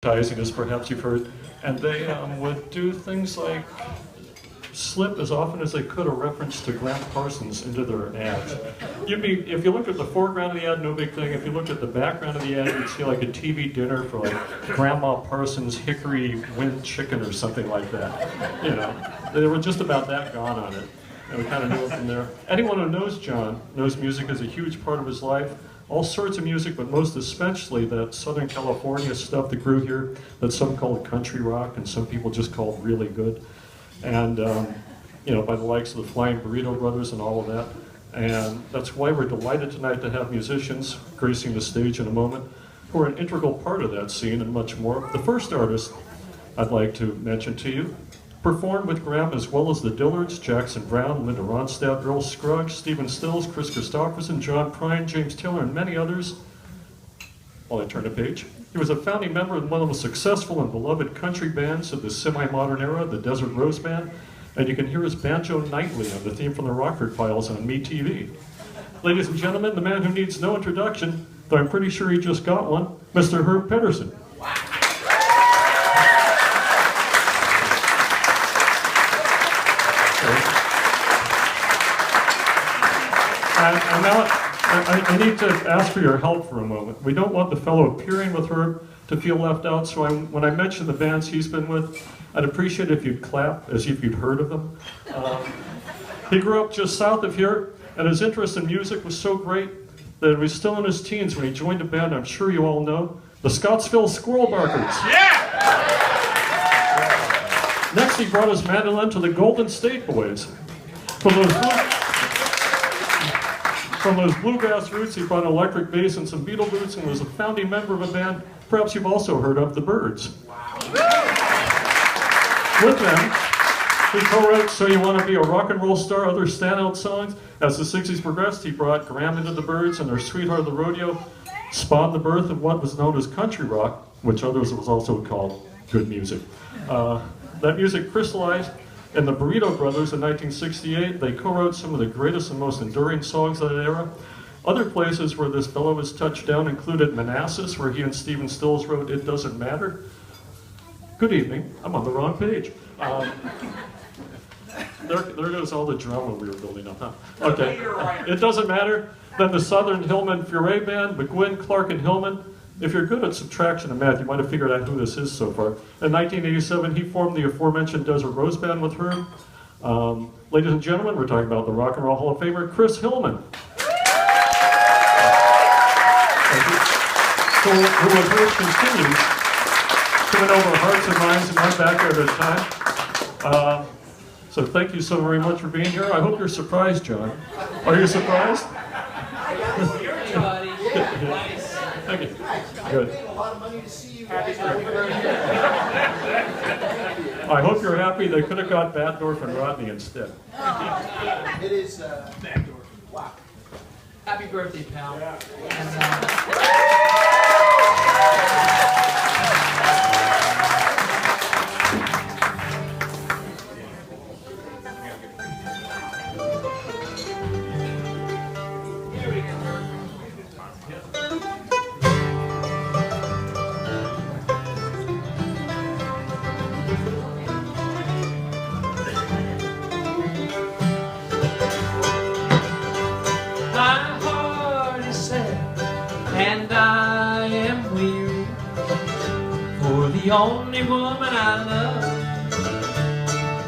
advertising, as perhaps you've heard, and they would do things like slip as often as they could a reference to Grant Parsons into their ads. If you looked at the foreground of the ad, no big thing. If you looked at the background of the ad, you'd see like a TV dinner for like Grandma Parsons' Hickory Wind Chicken or something like that. You know, they were just about that gone on it. And we kind of knew it from there. Anyone who knows Jon knows music is a huge part of his life. All sorts of music, but most especially that Southern California stuff that grew here that some called country rock and some people just called really good. And, you know, by the likes of the Flying Burrito Brothers and all of that. And that's why we're delighted tonight to have musicians gracing the stage in a moment who are an integral part of that scene and much more. The first artist I'd like to mention to you performed with Graham as well as the Dillards, Jackson Browne, Linda Ronstadt, Earl Scruggs, Stephen Stills, Chris Christopherson, John Prine, James Taylor, and many others. While I turn the page. He was a founding member of one of the successful and beloved country bands of the semi-modern era, the Desert Rose Band, and you can hear his banjo nightly on the theme from the Rockford Files on MeTV. Ladies and gentlemen, the man who needs no introduction, though I'm pretty sure he just got one, Mr. Herb Pedersen. And now I need to ask for your help for a moment. We don't want the fellow appearing with Herb to feel left out, so when I mention the bands he's been with, I'd appreciate it if you'd clap as if you'd heard of them. He grew up just south of here, and his interest in music was so great that he was still in his teens when he joined a band I'm sure you all know, the Scottsville Squirrel Barkers. Yeah! Next, he brought his mandolin to the Golden State Boys. From those bluegrass roots, he brought an electric bass and some Beatle boots and was a founding member of a band perhaps you've also heard of, the Byrds. With them, he co-wrote So You Want to Be a Rock and Roll Star, other standout songs. As the 60s progressed, he brought Graham into the Byrds, and their Sweetheart of the Rodeo spawned the birth of what was known as country rock, which others was also called good music. That music crystallized in the Burrito Brothers in 1968. They co-wrote some of the greatest and most enduring songs of that era. Other places where this fellow has touched down included Manassas, where he and Stephen Stills wrote It Doesn't Matter. Good evening, I'm on the wrong page. There goes all the drama we were building up, huh? Okay, It Doesn't Matter. Then the Southern Hillman Furet Band, McGuinn, Clark, and Hillman. If you're good at subtraction and math, you might have figured out who this is so far. In 1987, he formed the aforementioned Desert Rose Band with her. Ladies and gentlemen, we're talking about the Rock and Roll Hall of Famer, Chris Hillman. Who with her continues to win over hearts and minds in my backyard at a time. So thank you so very much for being here. I hope you're surprised, Jon. Are you surprised? Thank you. Good. I hope you're happy they could have got Batdorf and Rodney instead. It is Batdorf. Wow. Happy birthday, pal. And, and I am weary for the only woman I love.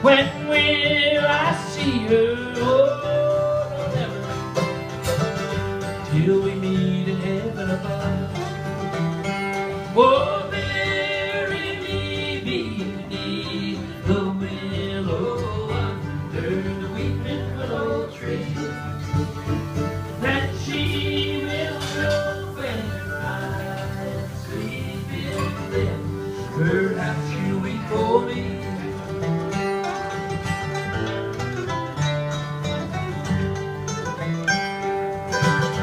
When will I see her? Oh, never, till we meet in heaven above. Oh, bury me beneath the willow under the weeping willow tree, that she will know when I sleep in bed. Perhaps she'll weep for me.